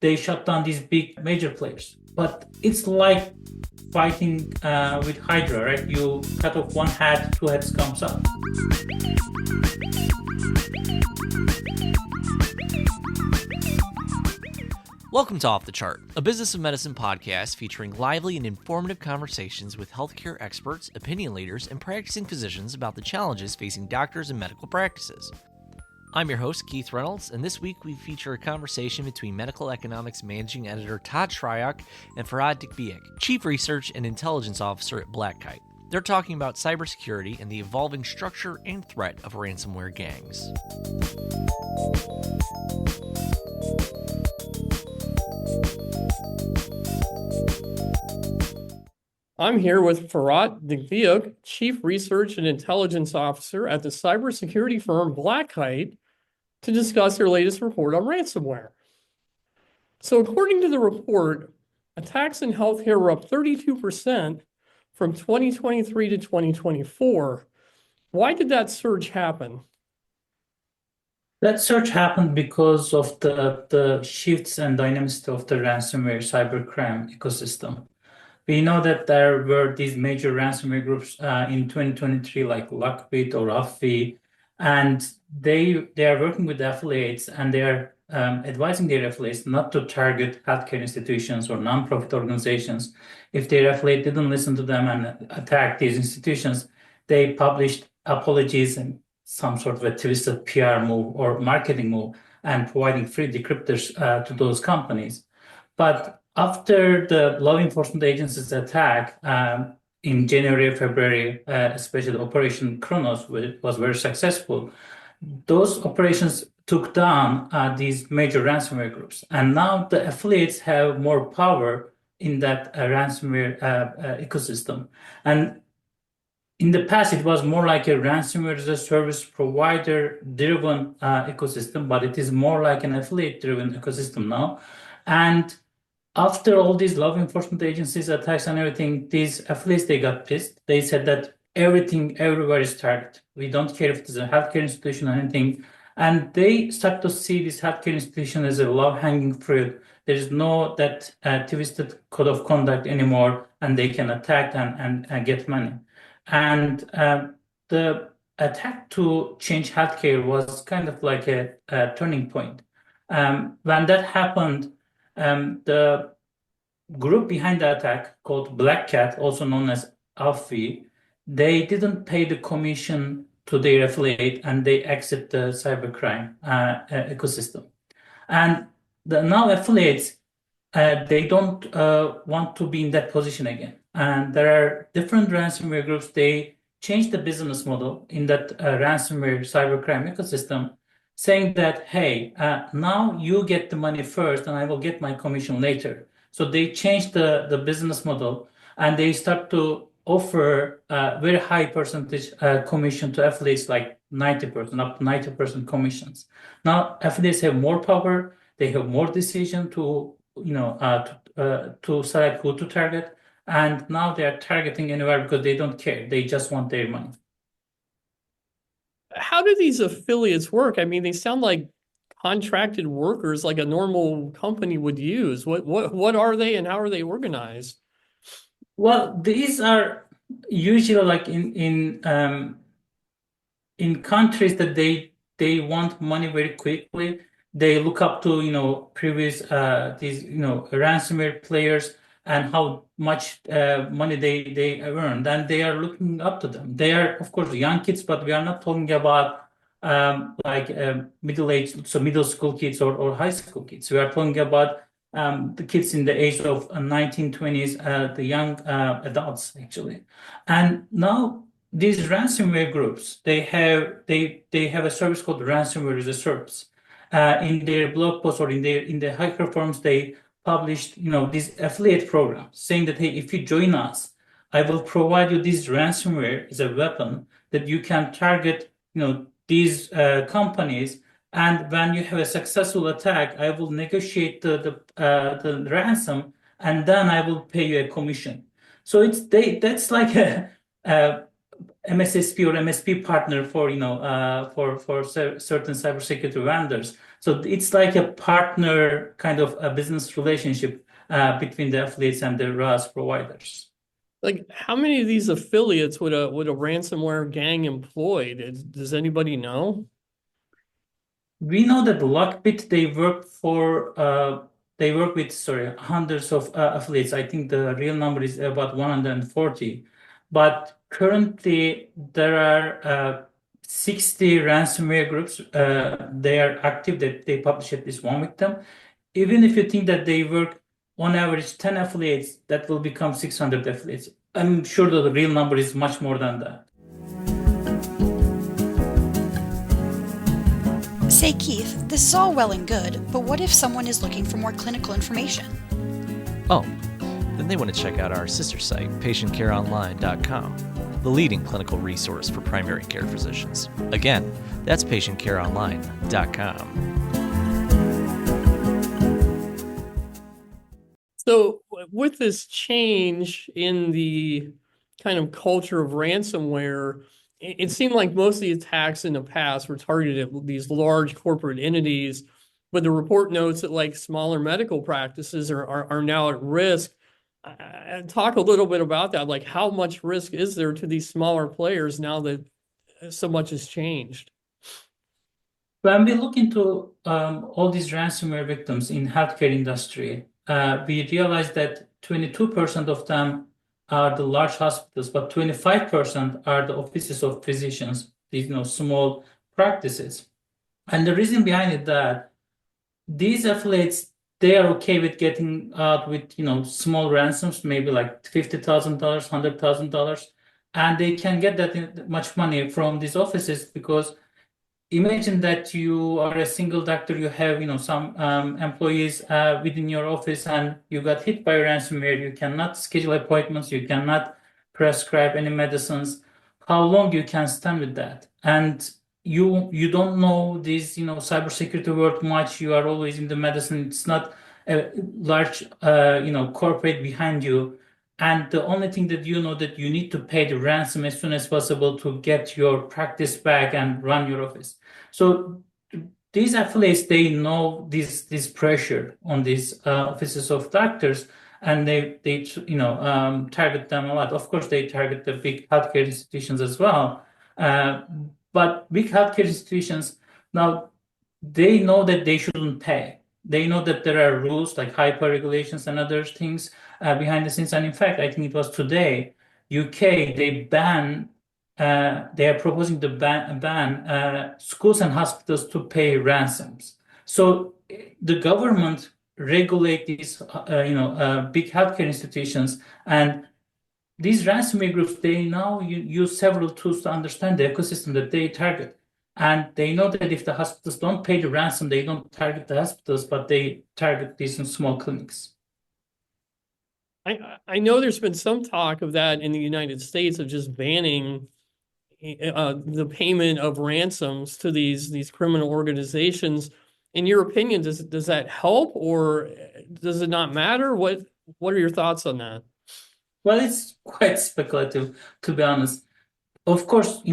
they shut down these big major players. But it's like fighting with Hydra, right? You cut off one head, two heads comes up. Welcome to Off the Chart, a business of medicine podcast featuring lively and informative conversations with healthcare experts, opinion leaders, and practicing physicians about the challenges facing doctors and medical practices. I'm your host, Keith Reynolds, and this week we feature a conversation between Medical Economics Managing Editor Todd Schreiak and Ferhat Dikbiyik, Chief Research and Intelligence Officer at Black Kite. They're talking about cybersecurity and the evolving structure and threat of ransomware gangs. I'm here with Ferhat Dikbiyik, Chief Research and Intelligence Officer at the cybersecurity firm Black Kite, to discuss their latest report on ransomware. So according to the report, attacks in healthcare were up 32% from 2023 to 2024. Why did that surge happen? That surge happened because of the shifts and dynamics of the ransomware cybercrime ecosystem. We know that there were these major ransomware groups in 2023, like Lockbit or Affy, and they are working with affiliates, and they are advising their affiliates not to target healthcare institutions or nonprofit organizations. If their affiliate didn't listen to them and attack these institutions, they published apologies and some sort of a twisted PR move or marketing move and providing free decryptors to those companies. But after the law enforcement agencies' attack in January, February, especially Operation Kronos, which was very successful, those operations took down these major ransomware groups. And now the affiliates have more power in that ransomware ecosystem. And in the past, it was more like a ransomware as a service provider-driven ecosystem, but it is more like an affiliate-driven ecosystem now. And after all these law enforcement agencies attacks and everything, these affiliates, they got pissed. They said that everything everywhere is targeted. We don't care if it's a healthcare institution or anything. And they start to see this healthcare institution as a low-hanging fruit. There is no that twisted code of conduct anymore, and they can attack and get money. And the attack to change healthcare was kind of like a turning point. When that happened, the group behind the attack, called Black Cat, also known as Affy, they didn't pay the commission to their affiliate, and they exit the cybercrime ecosystem. And now affiliates, they don't want to be in that position again. And there are different ransomware groups. They changed the business model in that ransomware cybercrime ecosystem, saying that, hey, now you get the money first and I will get my commission later. So they changed the business model, and they start to offer very high percentage commission to affiliates, like 90%, up to 90% commissions. Now affiliates have more power. They have more decision to select who to target. And now they are targeting anywhere because they don't care. They just want their money. How do these affiliates work? I mean, they sound like contracted workers like a normal company would use. What are they, and how are they organized? Well, these are usually like in countries that they want money very quickly. They look up to previous these ransomware players and how much money they earned, and they are looking up to them. They are, of course, young kids, but we are not talking about middle-aged, so middle school kids or high school kids. We are talking about the kids in the age of 1920s, the young adults actually. And now these ransomware groups, they have a service called ransomware as a service. In their blog posts or in the hacker forums, they published these affiliate programs saying that, hey, if you join us, I will provide you this ransomware as a weapon that you can target these companies, and when you have a successful attack, I will negotiate the ransom, and then I will pay you a commission. So that's like a MSSP or MSP partner for certain cybersecurity vendors. So it's like a partner kind of a business relationship between the affiliates and the RaaS providers. Like, how many of these affiliates would a ransomware gang employ? Does anybody know? We know that Lockbit, they work with, sorry, hundreds of affiliates. I think the real number is about 140. But currently there are 60 ransomware groups. They are active, that they publish at least one victim. Even if you think that they work on average 10 affiliates, that will become 600 affiliates. I'm sure that the real number is much more than that. Say, Keith, this is all well and good, but what if someone is looking for more clinical information? Oh, then they want to check out our sister site, patientcareonline.com, the leading clinical resource for primary care physicians. Again, that's patientcareonline.com. So with this change in the kind of culture of ransomware, it seemed like most of the attacks in the past were targeted at these large corporate entities, but the report notes that like smaller medical practices are now at risk. Talk a little bit about that. Like, how much risk is there to these smaller players now that so much has changed? When we look into all these ransomware victims in healthcare industry, we realize that 22% of them are the large hospitals, but 25% are the offices of physicians, these small practices. And the reason behind it that these affiliates, they are okay with getting out with small ransoms, maybe like $50,000, $100,000, and they can get that much money from these offices because imagine that you are a single doctor, you have some employees within your office, and you got hit by ransomware. You cannot schedule appointments, you cannot prescribe any medicines. How long you can stand with that? And you don't know this cybersecurity world much. You are always in the medicine. It's not a large corporate behind you. And the only thing that you know that you need to pay the ransom as soon as possible to get your practice back and run your office. So these affiliates, they know this pressure on these offices of doctors, and they target them a lot. Of course, they target the big healthcare institutions as well. But big healthcare institutions now, they know that they shouldn't pay. They know that there are rules like HIPAA regulations and other things behind the scenes. And in fact, I think it was today, UK, they are proposing to ban schools and hospitals to pay ransoms. So the government regulate these, big healthcare institutions, and these ransomware groups, they now use several tools to understand the ecosystem that they target. And they know that if the hospitals don't pay the ransom, they don't target the hospitals, but they target these small clinics. I know there's been some talk of that in the United States of just banning the payment of ransoms to these criminal organizations. In your opinion, does that help, or does it not matter? What are your thoughts on that? Well, it's quite speculative, to be honest. Of course,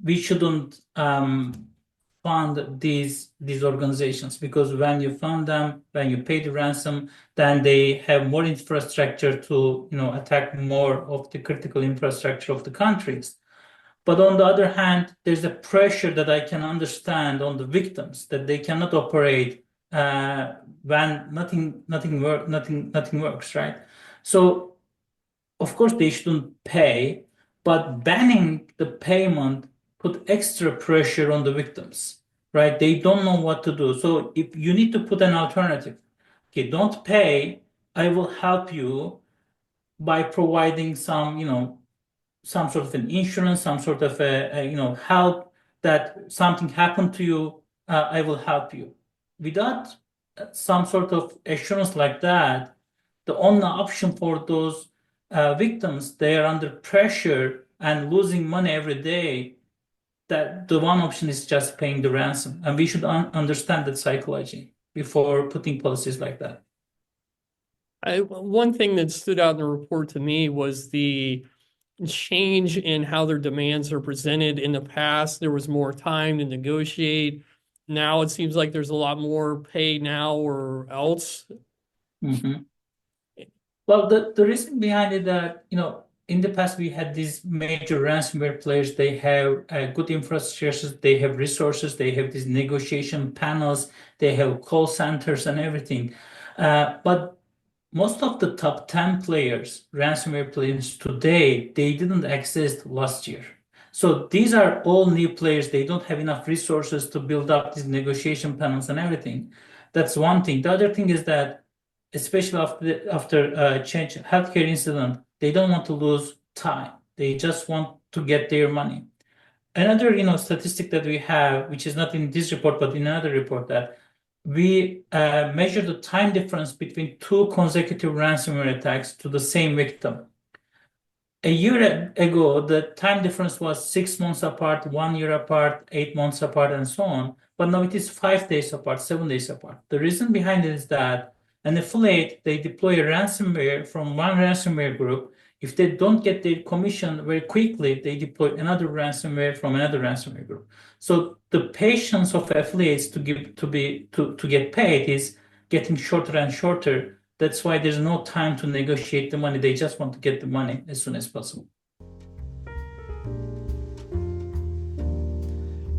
we shouldn't fund these organizations, because when you fund them, when you pay the ransom, then they have more infrastructure to attack more of the critical infrastructure of the countries. But on the other hand, there's a pressure that I can understand on the victims that they cannot operate when nothing works, right? So of course they shouldn't pay, but banning the payment put extra pressure on the victims, right? They don't know what to do. So if you need to put an alternative, okay, don't pay, I will help you by providing some sort of an insurance, some sort of a help that something happened to you, I will help you. Without some sort of assurance like that, the only option for those victims, they are under pressure and losing money every day, that the one option is just paying the ransom. And we should understand that psychology before putting policies like that. One thing that stood out in the report to me was the change in how their demands are presented. In the past, there was more time to negotiate. now it seems like there's a lot more pay now or else. Mhm. Well, the reason behind it that, in the past we had these major ransomware players. They have good infrastructures, they have resources, they have these negotiation panels, they have call centers and everything. But most of the top 10 players, ransomware players today, they didn't exist last year. So these are all new players. They don't have enough resources to build up these negotiation panels and everything. That's one thing. The other thing is that, especially after change healthcare incident, they don't want to lose time. They just want to get their money. Another, statistic that we have, which is not in this report but in another report, that we measure the time difference between two consecutive ransomware attacks to the same victim. A year ago, the time difference was 6 months apart, 1 year apart, 8 months apart, and so on. But now it is 5 days apart, 7 days apart. The reason behind it is that an affiliate, they deploy a ransomware from one ransomware group. If they don't get their commission very quickly, they deploy another ransomware from another ransomware group. So the patience of affiliates to get paid is getting shorter and shorter. That's why there's no time to negotiate the money. They just want to get the money as soon as possible.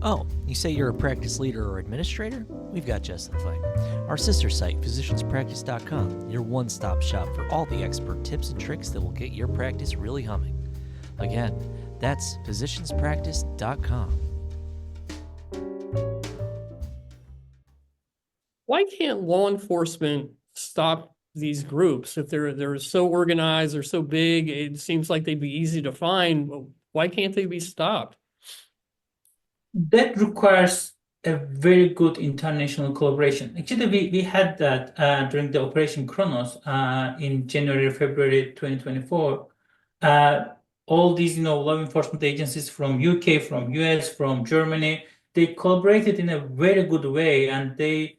Oh, you say you're a practice leader or administrator? We've got just the thing. Our sister site, physicianspractice.com, your one-stop shop for all the expert tips and tricks that will get your practice really humming. Again, that's physicianspractice.com. Why can't law enforcement stop these groups if they're so organized, they're so big? It seems like they'd be easy to find. Why can't they be stopped? That requires a very good international collaboration. Actually, we had that during the Operation Kronos in January, February 2024. All these, law enforcement agencies from UK, from US, from Germany, they collaborated in a very good way, and they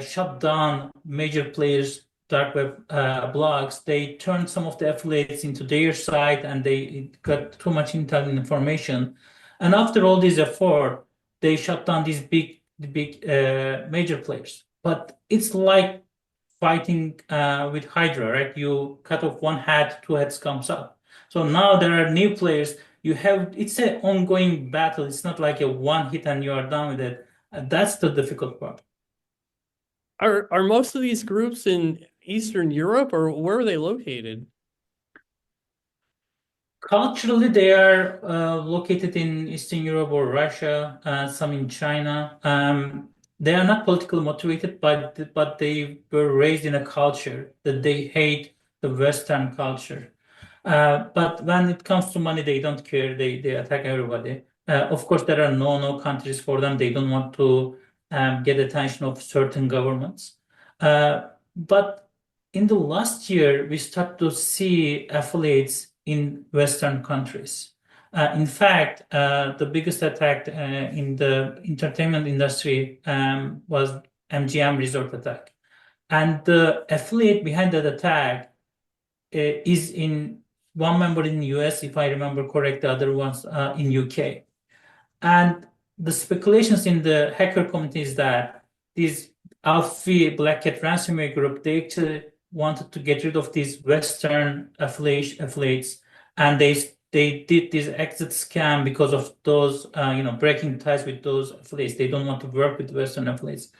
shut down major players' dark web blogs. They turned some of the affiliates into their site, and they got too much intel and information. And after all this effort, they shut down these big major players. But it's like fighting with Hydra, right? You cut off one head, two heads comes up. So now there are new players. It's an ongoing battle. It's not like a one hit and you are done with it. That's the difficult part. Are most of these groups in Eastern Europe, or where are they located? Culturally, they are located in Eastern Europe or Russia, some in China. They are not politically motivated, but they were raised in a culture that they hate the Western culture. But when it comes to money, they don't care. They attack everybody. Of course, there are no countries for them. They don't want to get attention of certain governments. But in the last year, we start to see affiliates in Western countries. In fact, the biggest attack in the entertainment industry was MGM Resort attack. And the affiliate behind that attack is in one member in the US, if I remember correct, the other ones in UK. And the speculations in the hacker community is that these Alfie Black Kite ransomware group, they actually wanted to get rid of these Western affiliates, and they did this exit scam because of those, breaking ties with those affiliates. They don't want to work with Western affiliates.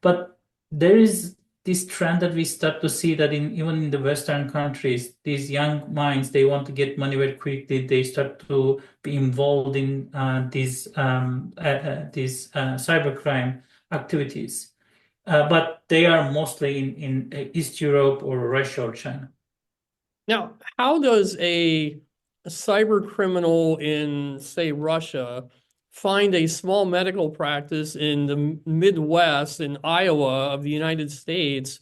But there is this trend that we start to see that even in the Western countries, these young minds, they want to get money very quickly. They start to be involved in these cybercrime activities. But they are mostly in East Europe or Russia or China. Now, how does a cyber criminal in, say, Russia find a small medical practice in the Midwest, in Iowa of the United States?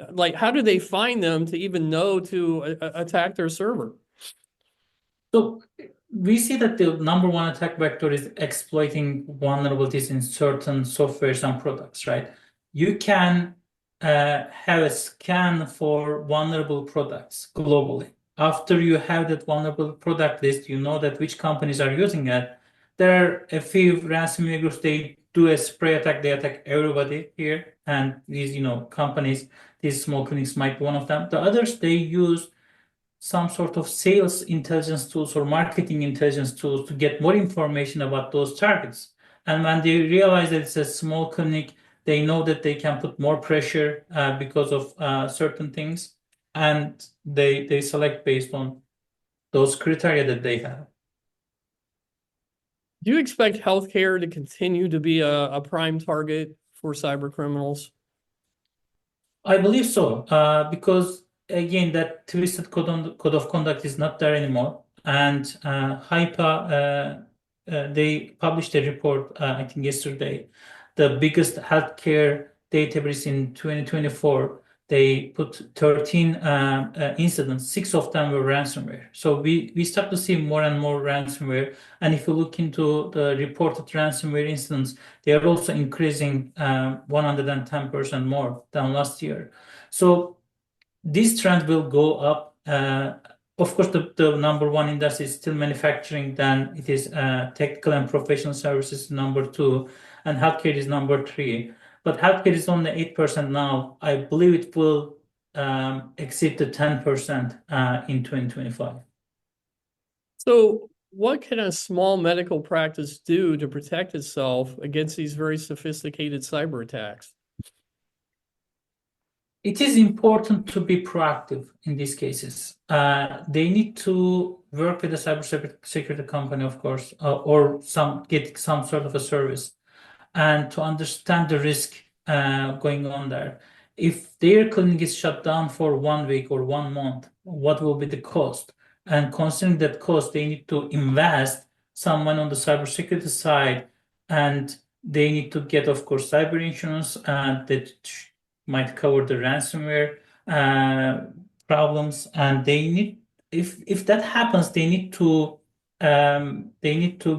Like, how do they find them to even know to attack their server? So we see that the number one attack vector is exploiting vulnerabilities in certain softwares and products, right? You can have a scan for vulnerable products globally. After you have that vulnerable product list, you know that which companies are using it. There are a few ransomware groups, they do a spray attack, they attack everybody here. And these, companies, these small clinics might be one of them. The others, they use some sort of sales intelligence tools or marketing intelligence tools to get more information about those targets. And when they realize that it's a small clinic, they know that they can put more pressure because of certain things, and they select based on those criteria that they have. Do you expect healthcare to continue to be a prime target for cyber criminals? I believe so, because again, that twisted code of conduct is not there anymore. And HIPAA, they published a report, I think yesterday, the biggest healthcare database in 2024. They put 13 incidents, 6 of them were ransomware. So we start to see more and more ransomware. And if you look into the reported ransomware incidents, they are also increasing 110% more than last year. So this trend will go up. Of course, the number one industry is still manufacturing, then it is technical and professional services number 2, and healthcare is number 3. But healthcare is only 8% now. I believe it will exceed the 10% in 2025. So what can a small medical practice do to protect itself against these very sophisticated cyber attacks? It is important to be proactive in these cases. They need to work with a cybersecurity company, of course, or get some sort of a service, and to understand the risk going on there. If their clinic is shut down for 1 week or 1 month, what will be the cost? And considering that cost, they need to invest someone on the cybersecurity side, and they need to get, of course, cyber insurance that might cover the ransomware problems. And they need, if that happens, they need to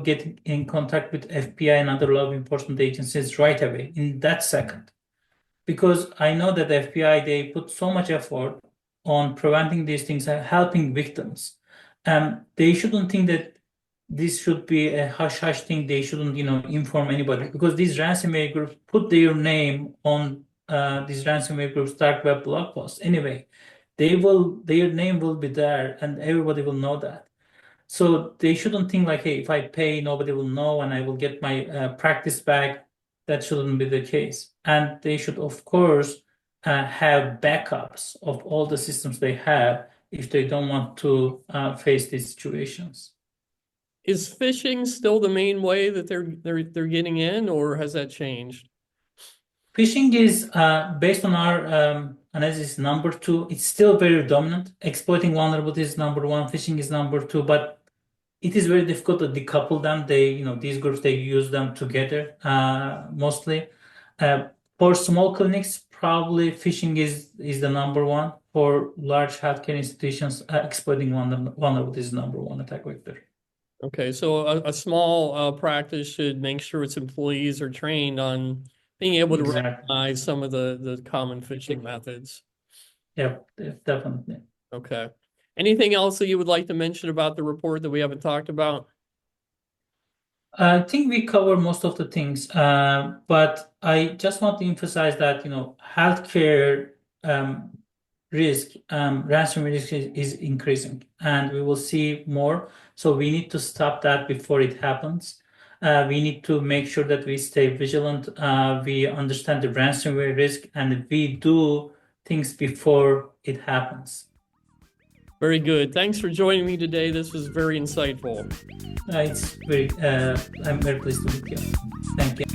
get in contact with FBI and other law enforcement agencies right away, in that second. Because I know that the FBI, they put so much effort on preventing these things and helping victims. They shouldn't think that this should be a hush-hush thing. They shouldn't, inform anybody, because these ransomware groups put their name on these ransomware groups' dark web blog posts. Anyway, their name will be there, and everybody will know that. So they shouldn't think like, hey, if I pay, nobody will know and I will get my practice back. That shouldn't be the case. And they should, of course, have backups of all the systems they have if they don't want to face these situations. Is phishing still the main way that they're getting in, or has that changed? Phishing is, based on our analysis, number 2. It's still very dominant. Exploiting vulnerabilities is number 1. Phishing is number 2. But it is very difficult to decouple them. These groups, they use them together mostly. For small clinics, probably phishing is the number 1. For large healthcare institutions, exploiting vulnerabilities is number 1 attack vector. Okay, so a small practice should make sure its employees are trained on being able to recognize some of the common phishing methods. Yep, definitely. Okay. Anything else that you would like to mention about the report that we haven't talked about? I think we cover most of the things, but I just want to emphasize that, healthcare risk, ransomware risk is increasing, and we will see more. So we need to stop that before it happens. We need to make sure that we stay vigilant. We understand the ransomware risk, and we do things before it happens. Very good. Thanks for joining me today. This was very insightful. I'm very pleased to meet you. Thank you.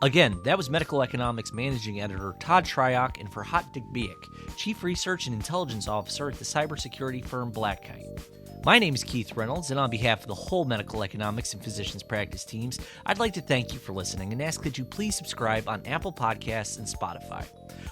Again, that was Medical Economics Managing Editor Todd Triok and Ferhat Dikbiyik, Chief Research and Intelligence Officer at the cybersecurity firm Black Kite. My name is Keith Reynolds, and on behalf of the whole medical economics and physicians practice teams, I'd like to thank you for listening and ask that you please subscribe on Apple Podcasts and Spotify.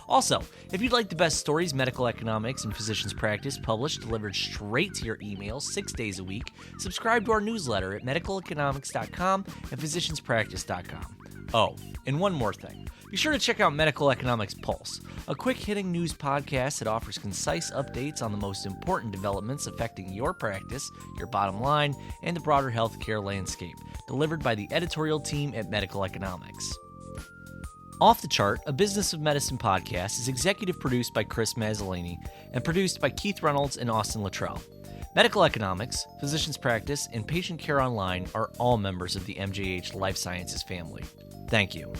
Also, if you'd like the best stories medical economics and physicians practice published delivered straight to your email 6 days a week, subscribe to our newsletter at medicaleconomics.com and physicianspractice.com. Oh, and one more thing. Be sure to check out Medical Economics Pulse, a quick-hitting news podcast that offers concise updates on the most important developments affecting your practice, your bottom line, and the broader healthcare landscape, delivered by the editorial team at Medical Economics. Off the Chart, a Business of Medicine podcast, is executive produced by Chris Mazzolini and produced by Keith Reynolds and Austin Luttrell. Medical Economics, Physicians Practice, and Patient Care Online are all members of the MJH Life Sciences family. Thank you.